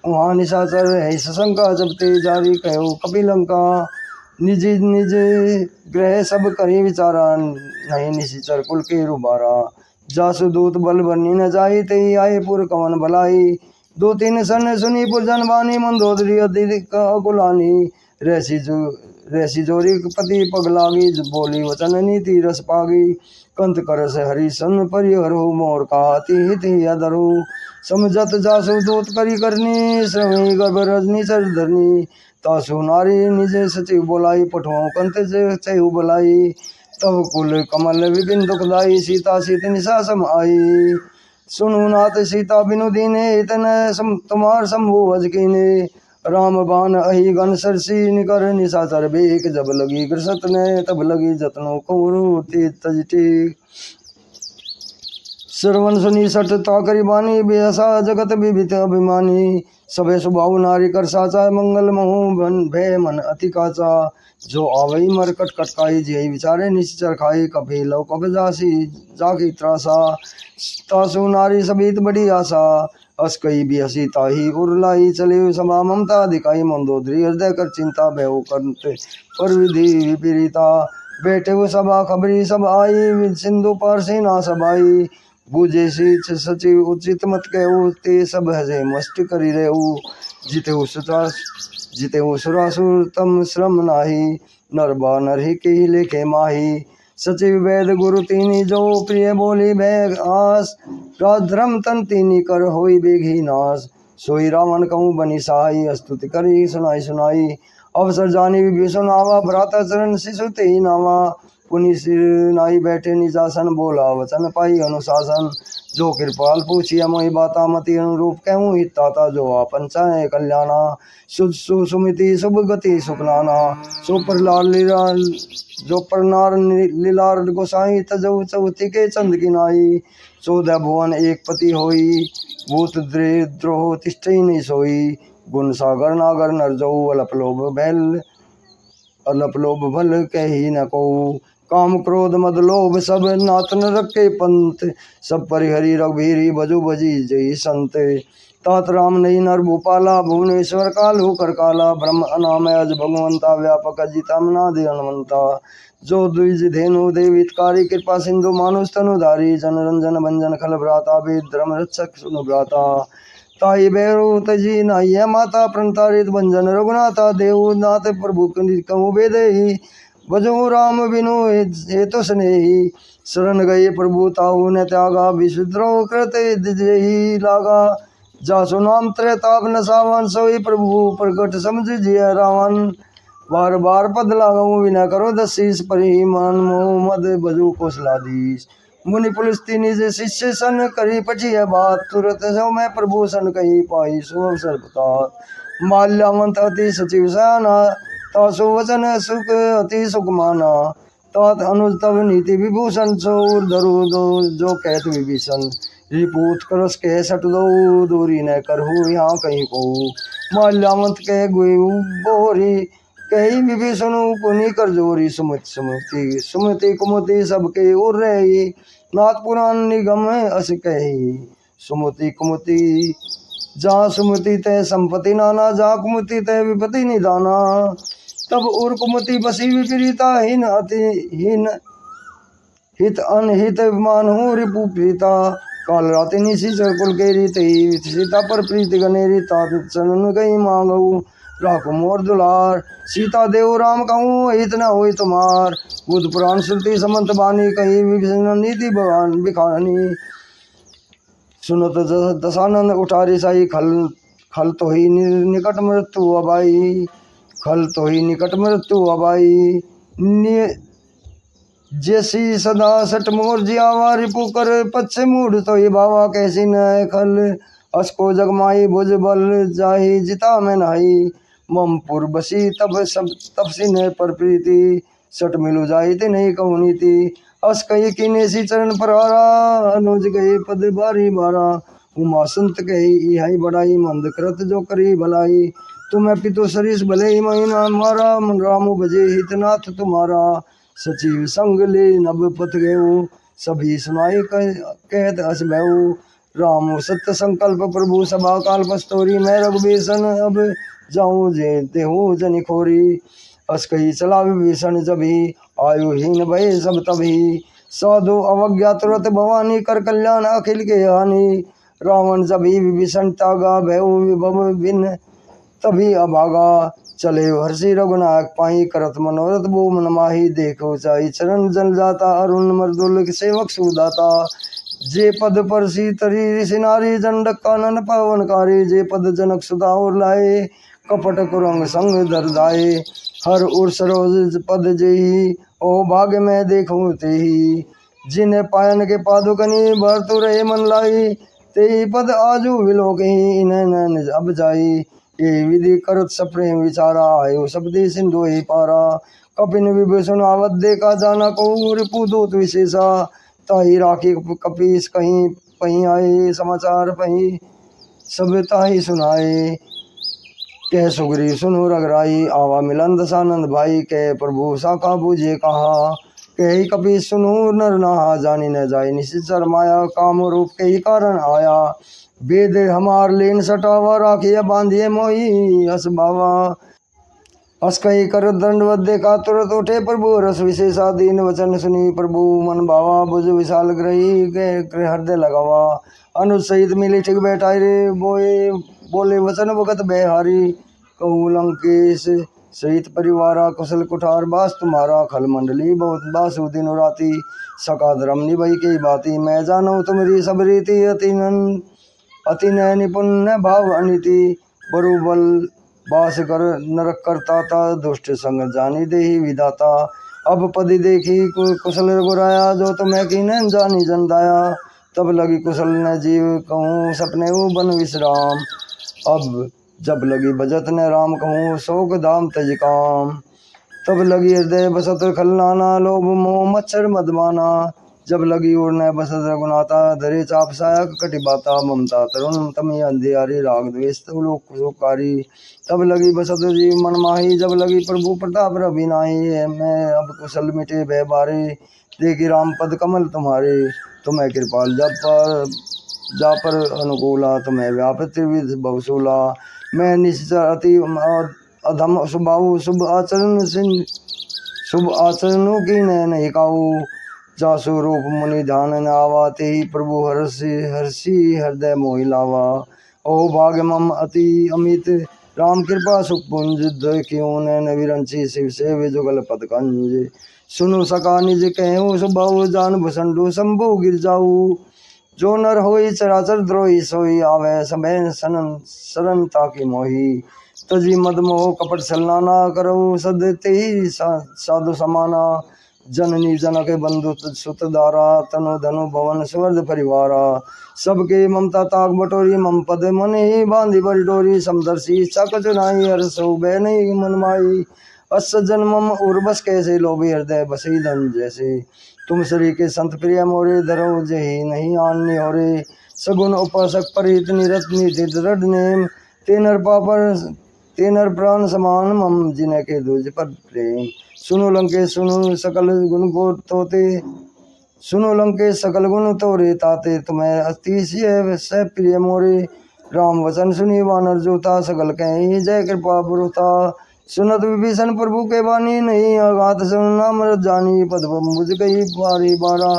वहाँ निशाचर है सशंका जब ते जारी कहो कपिलंका निज निज ग्रह सब करी विचारा नहीं निशिचर कुल के रुबारा जासु दूत बल बनी न जाई ते आए पुर कवन भलाई दो तीन सन सुनी पुरजन बानी मंदोदरी अधिक अकुलानी रहसी जोरी पति पगलागी बोली वचन नीति रस पागी कंत करस हरि सन परिहरो मोर कहती हित अदरु समझत जासु दूत करी करनी श्रमी गर्भ रजनी चर धरनी तासु नारी निजे सचिव बोलाई पठुओं कंत चहु बोलाई तब कुल कमल विपिन दुखदाई सीता सीत निशा सम आई सुनु नाथ सीता बिनु दीने इतन तुम्हार शंभु भज कीने राम बान अहि गण सरसी निकर निशाचर बेक जब लगी कृषत ने तब लगी जतनो कौरु तजटी श्रवण सुनी सठ ताकरी बानी बेहसा जगत विभित अभिमानी सबे सुभाव नारी कर साचा मंगल महु भय मन अति काचा जो आवई मर कट कटकाई जे विचारे निश्चर खाई कपे लव कप जासी जाकी त्रासा तासु नारी सबीत बड़ी आशा अस कई भी हसी ताही उर्लाई चले सभा ममता दिखाई मंदोदरी हृदय कर चिंता भय करते पर विधि विपरीता बैठे वो सभा खबरी सब आई सिंधु पार से ना सब आई बूझे सी सचिव उचित मत कहू ते सब हजे मस्त करी रेऊ जिते वो सुरासुर तम श्रम नाही नरबा नरहि के ही लेखे माही सचिव वेद गुरु तीनी जो प्रिय बोली बैग आस राधर्म तन तीनी कर होई बेघी नाश सोई रावण कहूँ बनी सहाई स्तुति करी सुनाई अवसर जानी विभीषण आवा भ्राता चरण शिशु ते ही नावा पुनि सिर नाई बैठे निजासन बोला वचन पाई अनुशासन जो कृपाल पूछिया मोहि बाता मति अनुरूप कहूँ हिताता जो आपन चाहे कल्याणा सुमिति शुभ गति सुखनाना सो प्रलार लीलार जो प्रनार लीलार गोसाई तजऊ चौथी के चंद की नाई 14 भुवन एक पति होई भूत द्रोह तिष्ठई नहीं सोई गुण सागर नागर नरजऊ अलप लोभ भल कही न को काम क्रोध मद लोभ सब नातन रखे पंत सब परिहरी रघुवीरी भजु भजी जय संत तात राम नहीं नर भूपाला भुवनेश्वर काल होकर काला ब्रह्म अनामय अज भगवंता व्यापक अजिता मनादि हनुमंता जो द्विज धेनु देवितकारी कृपा सिंधु मानुष तनुधारी जन रंजन भंजन खल भ्राता वेद धर्म रक्षक सुनु भ्राता ताई बैरो तजी नाय माता प्रणतारित भंजन रघुनाथा देवनाथ प्रभु कहूँ बेदही भजो राम बिनु हेतु स्नेही शरण गए प्रभु ताहु न त्यागा विशुद्रो कृते दिजेहि लागा जासु नाम त्रेताप न सावन सोई प्रभु प्रकट समझ जिय रावण बार बार पद लागू विना करो दशीस परिमान मोह मद भजो कौशलाधीश मुनि पुलिस निज शिष्य सन करी पचिय बात तुरत जो मैं प्रभु सन कही पाई सो अवसर बता माल्यावंत अति सचिव सयाना तासु वचन सुख अति सुख माना तात अनुज तव नीति विभूषण चौर धरु दो जो कहत विभीषण रिपूत करस कह सट दो दूरी न करहु यहाँ कहीं को माल्यावंत कह गुयु बोरी कही विभीषण पुनि कर जोरी सुमति कुमति सबके उर रही नाथ पुराण निगम अस कही सुमति कुमति जहाँ सुमति तय संपत्ति नाना जहाँ कुमति तय विपत्ति निदाना तब उर कुमति बसी विपरीता हीन अतिहीन हित अनहित मानहु रिपु प्रीता काल राति निशी कुल के रीत सीता पर प्रीति गनेरी तात चरण गई मांगऊ राखो मोर दुलार। सीता देव राम कहूँ इतना हो तुम्हार। बुद्ध पुराण श्रुति समंत बानी कहीं विभीषण नीति भगवान बिखानी। सुनो तो दशानंद उठारी साई खल खल तो ही निकट मृत्यु अबाई। खल तो ही निकट मृत्यु अबाई। जैसी सदा सट मोर जियावा रिपु कर पच्चे मूढ़ तो ये बावा कैसी न खल। असको जगमाई भुज बल जाही जिता में नहाई। ममपुर बसी तब सब तब सिने पर प्रीति। सट मिलु जाई ते नहीं कहूँ नीति। अस कही किने सी चरण पर हारा। अनुज गए पद बारी बारा। उमा संत कही इहाई बड़ाई मंद कृत जो करी भलाई। तुम्हें पितु सरिस भले ही महीना मारा। मन रामु बजे हितनाथ तुम्हारा। सचिव संग ले नभ पथ गयो। सभी सुनाई कहत अस भयउ। राम सत्य संकल्प प्रभु सभा काल पस्तोरी। मैं रघुबीसन अब जाऊं जे देहु जनि खोरी। अस कही चला विभीषण जभी। आयुहीन भय सब तभी। साधु अवज्ञा तुरत भवानी कर कल्याण अखिल के हानि। रावण जभी विभीषण तागा भयउ विभव बिन तभी अभागा। चले हर्षि रघुनायक पाई करत मनोरथ वो मन माही। देखो चाई चरण जल जाता अरुण मर्दुल सेवक सुदाता। जे पद पर सीतरी ऋषि नारी जंडक कानन पावनकारी। जे पद जनक सुधा और लाए कपट कुरंग संग दरदाए। हर उर सरोज पद जेही ओ भाग्य में देखो तेही। जिन्हें पायन के पादुकनी भरतु रहे मन लाई। तेही पद आजू विलोकही इन्हें न अब जाई। ये विधि करत सप्रेम विचारा आयो शब्दी सिंधु ही पारा। कपिन विभीषण आवत देखा जाना को रिपु दूत विशेषा। ताही राखी कपीस कहीं पही आए समाचार पही सब ताही सुनाए। कह सुग्रीव सुनो रघुराई आवा मिलन दशानंद भाई। कह प्रभु साका बूझे कहा। कही कपीस सुनो नर नहा जानी न जाय निश्चर माया। काम रूप के ही कारण आया। वेद हमार लेन सटावा राखिया बांधिए मोही हस बावा। हस कही कर दंडवत देखा तुरंत उठे प्रभु रस विशेषा। दीन वचन सुनी प्रभु मन भावा। भुज विशाल ग्रही गृह हृदय लगावा। अनुज सहित मिले ठिक बैठाई रे बोए बोले वचन भगत बेहारी। कहूँ लंकेश सहित परिवारा कुशल कुठार बास तुम्हारा। खल मंडली बहुत बासु दिन राति। सका धर्म निभई के बाती। मैं जानू तुम्हारी सब रीति अति नय निपुण भाव अनिति। बरुबल बास कर नरक करता था। दुष्ट संग जानी देही विधाता। अब पदी देखी कुशल रघुराया। जो तुम्हें की न जानी जन दाया। तब लगी कुशल न जीव कहूँ सपने बन विश्राम। अब जब लगी बजत न राम कहूँ शोक धाम तज काम। तब लगी हृदय बसत खलनाना। लोभ मोह मच्छर मदमाना। जब लगी उड़ने बसत रघुनाथा। धरे चाप साया कटि बाता। ममता तरुण तमी अंधियारी। राग द्वेष लोककारी। तब लगी बसत जीव मन माही। जब लगी प्रभु प्रताप रवि नाही। मैं अब कुशल मिटे भय बारे। देखी राम पद कमल तुम्हारे। तुम्हें कृपाल जा पर अनुकूला। तुम्हें व्यापृत त्रिविध बहुसूला। मैं निश्चर अति अधम सुबाहु। शुभ आचरणों की नहीं काऊ। जासु रूप मुनि ध्यान न आवा। ते ही प्रभु हर्षि हृदय मोहि लावा। ओ भाग्य मम अति अमित राम कृपा सुखपुंज। क्यों न विरंची शिव से जुगल पद कंज। सुनु सका निज कहूँ सुबाहु। जान भूषण शंभु गिर जाऊ। जो नर होई चराचर द्रोही सोई। आवे समय शरण ताकि मोही। तजी मद मोह कपट छलना करऊ। सद ते ही साधु समाना। जननी जनक बंधु सुत दारा। तनु धनु भवन सुवर्ध परिवारा। सबके ममता ताक बटोरी। मम पद मन ही बांधी बड़ी डोरी। समदर्शी इच्छा कचुनाई। हरसो बै नहीं मन माई। अस जन्मम उर्वश कैसे लोभी। हृदय बसई धन जैसे। तुम श्री के संत प्रिय मोरे। धरो जही नहीं आन्य होरे। सगुन उपासक परिहित निरत निधि दृढ़ नेम। तेनर प्राण समान मम जिन के दूज पर प्रेम। सुनो लंकेश सुनो सकल गुण तोते। सुनो लंकेश सकल गुण तोरे ताते। तुम्हें अतिशय से प्रिय मोरे। राम वचन सुनी वानर जोता। सकल कहीं जय कृपा पुरुता। सुनत विभीषण प्रभु के बानी। नहीं आघात सुनना मृत जानी। पद मुझ गई बारी बारा।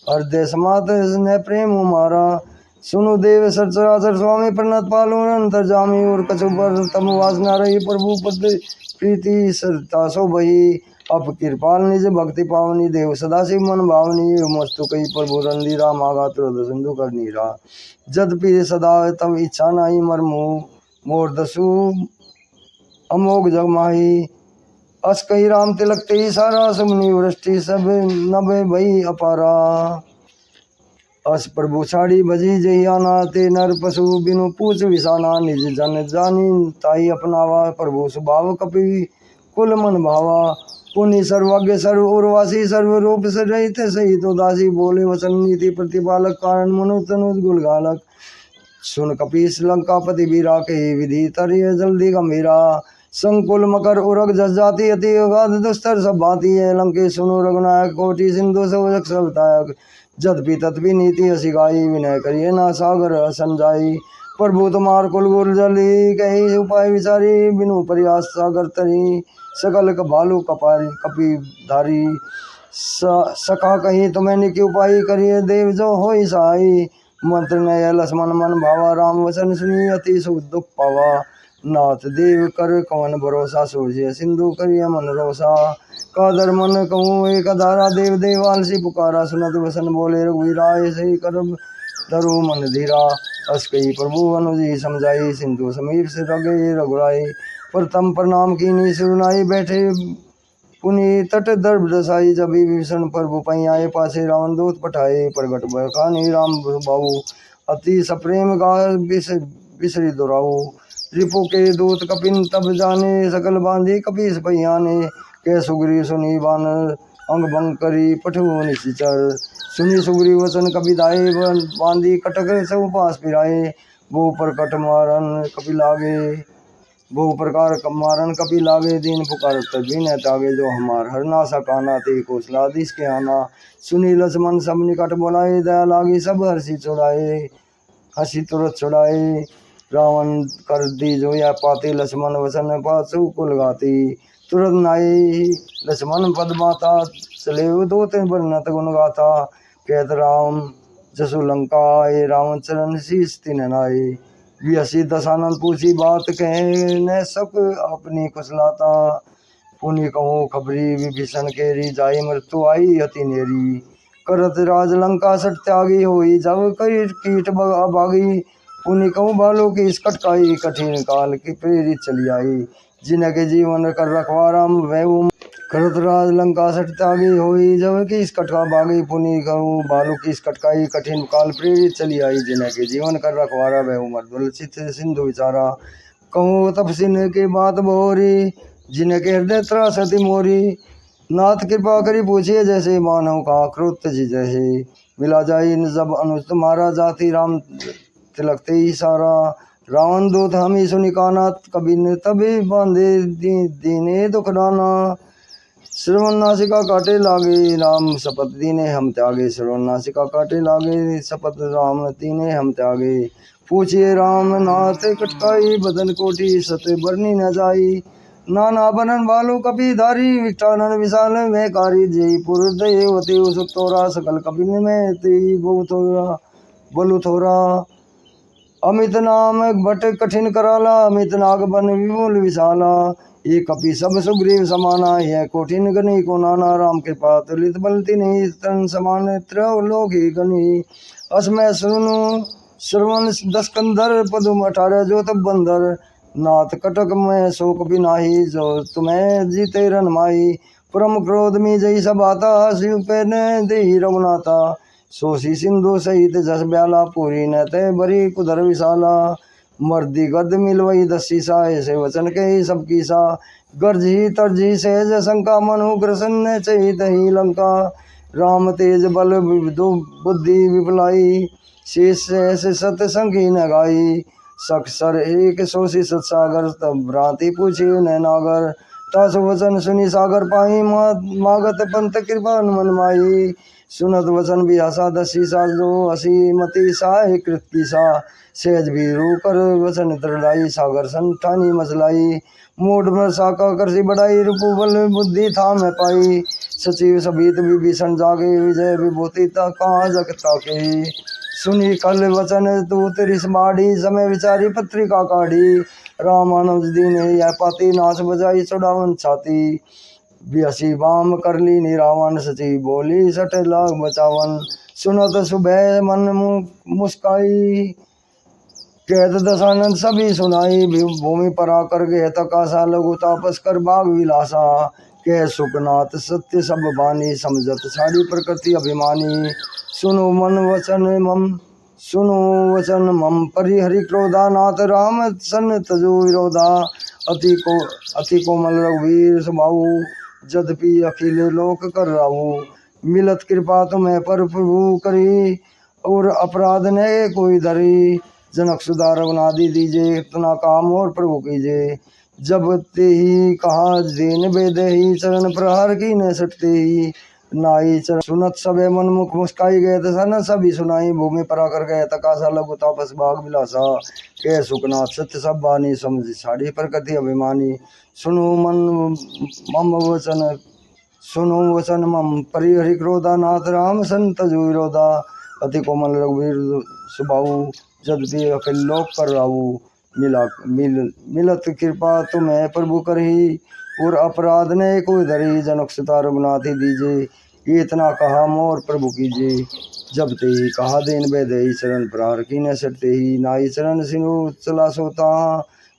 हृदय समात ने प्रेम मारा। सुनु देव सचराचर स्वामी प्रणत पालु अंतर जामी और कछु पर तम वासना रही प्रभु पद प्रीति सरता सो बही अप कृपाल निज भक्ति पावनी देव सदाशिव मन भावनी मस्तु कई प्रभु रंधीरा मागा तुरद सिंधु कर नीरा जद पी सदा तम इच्छा नाई मरमु मोर दसु अमोघ जग माही अस कही राम तिलक ते सारा सुमनी वृष्टि सब नभे भई अपारा अस प्रभु छाड़ी भजी जही आना ते नर पशु बिनु पूछ विसाना निज जन जानी ताई अपनावा प्रभु स्वभाव कपि कुल मन भावा पुनि सर्वज्ञ सर्व उर्वासी सर्व रूप से रहित सही तो दासी बोले वचन नीति प्रतिपालक कारण मनु तनु गुलगालक सुन कपीस लंकापति बीरा कही विधि तरिय जल्दी गंभीरा संकुल मकर उरग जस जाति अति अगाध दुस्तर सब भांति है लंके सुनो रघुनायक कोटि सिंधु सब सबतायक जदपि तत्पि नीति असिगाई विनय करिए ना सागर समझाई प्रभु तुम्हार कुल गुर जली कही उपाय विचारी बिनु प्रयास सागर तरी सकल भालू कपारी कपि धारी सखा कहीं तुम्हें निकी उपाय करिए देव जो हो सहाई मंत्र नय लक्ष्मण मन भावा राम वचन सुनी अति सुख दुख पावा नाथ देव कर कवन भरोसा सोचिए सिंधु करिए मन रोसा कादर मन कहूँ एक धारा देव देवाल सी पुकारा सुनत वसन बोले रघुवीराय सही करब धरो मन धीरा अस कही प्रभु अनुजी समझाई सिंधु समीप से रगे रघुराई प्रथम प्रणाम कीनी सुनाई बैठे पुनि तट दर्भ दसाई जब विभीषण प्रभु पई आए पासे रावण दूत पठाए प्रगट बखानी राम बाबू अति सप्रेम गा बिसरी दोराऊ रिपु के दूत कपिन तब जाने सकल बांधी कपीस पहियाने के सुग्री सुनी बानर अंग भंग करी पठु निशिचर सुनी सुग्री वचन कपि दाए बांधी कटक सब पास पिराए वो प्रकट मारन कपि लागे बहु प्रकार मारन कपि लागे दीन पुकार तभी न तागे जो हमार हरना सकाना ते कौशलाधीश के आना सुनी लक्ष्मण सब निकट बोलाए दया लागी सब हर्षि छुड़ाए हसी तुरत छुड़ाए रावण कर दी जो या पाते लक्ष्मण वसन पासु कुल गाती तुरंत नाई लक्ष्मण पद माता चले दो तीन बरनत गुण गाथा कहत राम जसु लंका आए रावण चरण शीस तिन नाई हसी दशानंद पूछी बात कहे न सक अपनी कुशलाता पुनि कहूँ खबरी विभीषण केरी जाई मृत्यु आई अति नेरी करत राज लंका सट त्यागी होई जब कई कीट बागी पुनि कहूँ बालों की इसकट काई कठिन काल की प्रेरित चली आई जिनके जीवन कर रखवाराम वह करत राज लंका सट त्यागी होई जब की इसकट का बागी पुनि कहूँ बालों की इसकट काई कठिन काल प्रेरित चली आई जिनके जीवन कर रखवारा वह उमर दुलचित सिंधु विचारा कहूँ तपसिन के बात बोरी जिनके हृदय त्रासति मोरी नाथ कृपा करी पूछिए जैसे मानव का क्रोध जी जैसे मिला जाई जब अनुज तुम्हारा जाति राम तिलकते ही सारा रावण दूत हम ही सुनी काना कभी ने तभी बांधे दीने दुख डाना श्रवण नासिका काटे लागे राम शपथ दीने हम त्यागे श्रवण नासिका काटे लागे शपथ राम दीने हम त्यागे पूछिए राम नाथ कटकाई बदन कोटि सत्य बरनी न जाई नाना बनन बालू कपि धारी विष्टानन विशाल में कारी जय पुर देवती सुख तोरा सकल कपिन में तेई बहु थोरा बलु थोरा अमित नाम भट कठिन कराला अमित नाग बन विपुल विशाला ये कपि सब सुग्रीव समाना यह कोठिन गनी को नाना राम के पात लित बलती नहीं तन समान त्रिलोक ही गनी असमय सुनु श्रवण दस कंधर पदुम 18 जो तब बंदर नाथ कटक में शोक बिनाही जो तुम्हें जीते रन माई परम क्रोध में जई सब आता शिव पे ने दे रघुनाथा सोसी सिंधु सहित जस ब्याला पूरी न तय बरी कुदर विशाला मर्दी गद मिलवई दसी सा ऐसे वचन के ही सब की सा गर्जी तरजी सहज शंका मनु प्रसन्न चहित ही लंका राम तेज बल बुद्धि विपलाई शेष ऐसे सत संगी न गाई सक्षर एक सोसी सत्सागर तब भ्रांति पूछी न नागर तस वचन सुनी सागर पाई मागत पंत कृपा मन माई सुनत वचन भी हसा दसी सा जो हसी मती सा कृत की सा सहज भी रू कर वचन दृढ़ाई सागर संठानी मसलाई मूड में साका करसी बढ़ाई रूपु बल बुद्धि था मैं पाई सचिव सभीत विभीषण जागे विजय विभूति कहाँ जगता के सुनी कल वचन तू तिरिस बाढ़ी समय विचारी पत्रिका काढ़ी रामानुज दीन यह पाती नाच बजाई चढ़ावन छाती बियसी बाम कर ली निरावन सची बोली सट लाग बचावन सुनत सुबह मन मुस्काई कहत दशानंद सभी सुनाई भूमि पर आकर गए तकासा लघु तापस कर बाग विलासा कह सुखनाथ सत्य सब बानी समझत सारी प्रकृति अभिमानी सुनो वचन मम परिहरि क्रोधा नाथ राम सन तजो विरोधा अति कोमल रघुवीर सुबाहु जदपि अखिल लोक कर राहु मिलत कृपा तुम्हें पर प्रभु करी और अपराध ने कोई धरी जनक सुधा रघुनादि दीजे इतना काम और प्रभु कीजे जब ते ही कहा देन बेदे ही चरण प्रहार की न सटते ही नाई चरण सुनत सबे मन मुख मुस्काई गए सन सभी सुनाई भूमि पर आकर गए तकासा लघु तापस भाग विलासा कह सुखनाथ सत्य सब बानी समझ साड़ी प्रकृति अभिमानी सुनो वचन मम परिहरि क्रोधा नाथ राम संत जो विरोधा अति कोमल रघुवीर सुबाहु जदपि अखिल लोक कर राहु मिलत कृपा तुम्हें प्रभु करही और अपराध ने कोई धरी जनक सुता रघुनाथी दीजे इतना कहा मोर प्रभु कीजे जब ते ही कहा देन बेदे चरण प्रहार की न सटते ही नाई चरण सिंधु चला सोता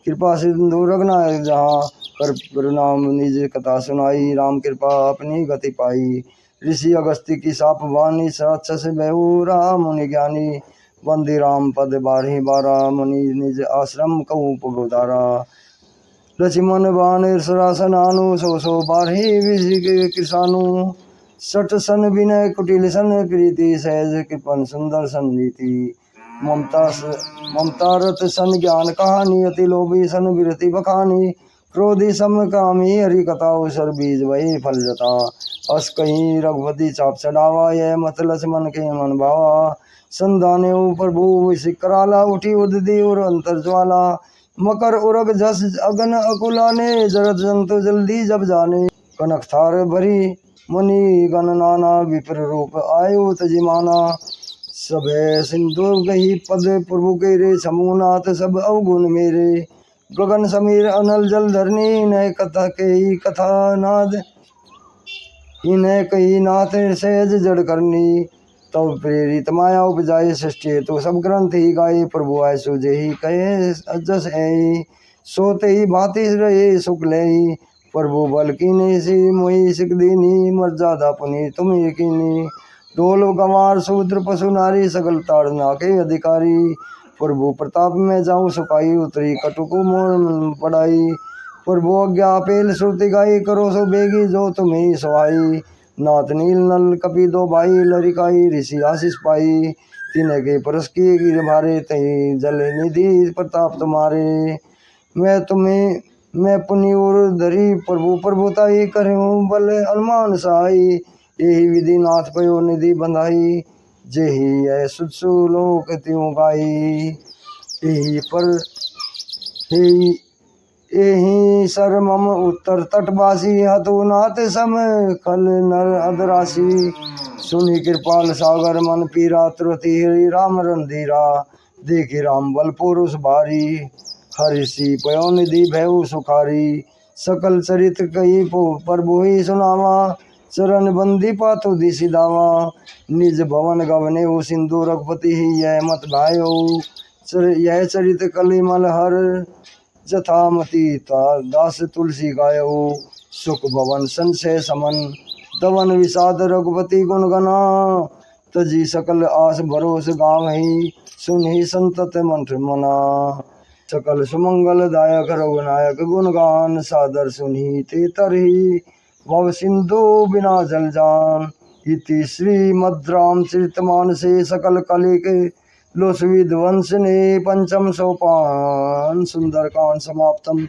कृपा सिंधु रघुनाथ जहाँ कर प्रणाम निज कथा सुनाई राम कृपा अपनी गति पाई ऋषि अगस्त्य की साप वाणी राक्षस बहु राम मुनि ज्ञानी वंदी राम पद बारही बारा मुनि निज आश्रम कहूँ पगोदारा लक्ष्मण बाण सरासनानु सो बारही विषि किसानु सट सन विनय कुटिल सन प्रीति सहज कृपन सुंदर सन नीति ममता रत सन ज्ञान कहानी अति लोभी सन विरति बखानी क्रोधी सम कामी हरि कथा सर बीज वही फल जता अस कहीं रघुपति चाप चढ़ावा यह मत लक्ष्मण के मन भावा संदाने प्रभु कराला उठी उदी और अंतर ज्वाला मकर उरग जस अगन अकुलाने जरत जंतु जल्दी जब जाने कनक थार भरी मुनि गण नाना विप्र रूप आयु तजिमाना सबे सिंधु गही पद प्रभु के रे समूनाथ सब अवगुण मेरे गगन समीर अनल जल धरनी नय कथा के ही कथा नाद इन्हें कही नाथ सहज जड़ करनी तब प्रेरित माया उपजाए सृष्टि तो सब ग्रंथ ही गाये प्रभु आय सुजे ही कहे जस है सोते ही भांति रहे सुख ले प्रभु बल की नहीं सी मोही सिख दीनी मर्यादा पुनी तुम यकीनी ढोल गंवार शूद्र पशु नारी सकल ताड़ना के अधिकारी प्रभु प्रताप में जाऊं सुखाई उतरी कटुकु मोर पढ़ाई प्रभु अज्ञा पेल श्रुति गाई करो सो बेगी जो तुम्हें सुहाई नाथ नील नल कपि दो भाई लरिकाई ऋषि आशीष पाई तिन्हें के परस की गिर भारे तही जल निधि प्रताप तुम्हारे मैं पुनि और धरी प्रभु प्रभुताई करूं बल अनुमान सहाई यही विधि नाथ पयो निधि बंधाई जेहि है सुसु लोक त्यों गाई यही सर मम उत्तर तटवासी हतु नाथ सम कल नर अदरासी सुनी कृपाल सागर मन पीरा त्रुति हरि राम रंधीरा देखी राम बल पुरुष भारी हरिषि पयो निधि भयउ सुखारी सकल चरित्र कही प्रभु ही सुनावा चरण बंदी पातु दिशि दावा निज भवन गवने हो सिंधु रघुपति ही यह मत भायो यह चरित कलिमल हर जथामती दास तुलसी गायो सुख भवन संशय समन दवन विषाद रघुपति गुण गना तजी सकल आस भरोस गाँव ही सुन ही संतत मंत्र मना सकल सुमंगल दायक रघुनायक गुणगान सादर सुनी ते तरही भव सिंधु बिना जल जान इति श्रीमद्राम चरितमानसे सकल कलि के लोसविद वंश ने पंचम सोपान सुंदरकांड समाप्तम।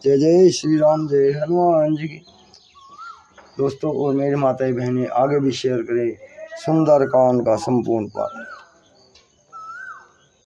जय जय श्री राम, जय हनुमान जी की। दोस्तों और मेरी माताएं बहनें आगे भी शेयर करें सुंदरकांड का संपूर्ण पाठ।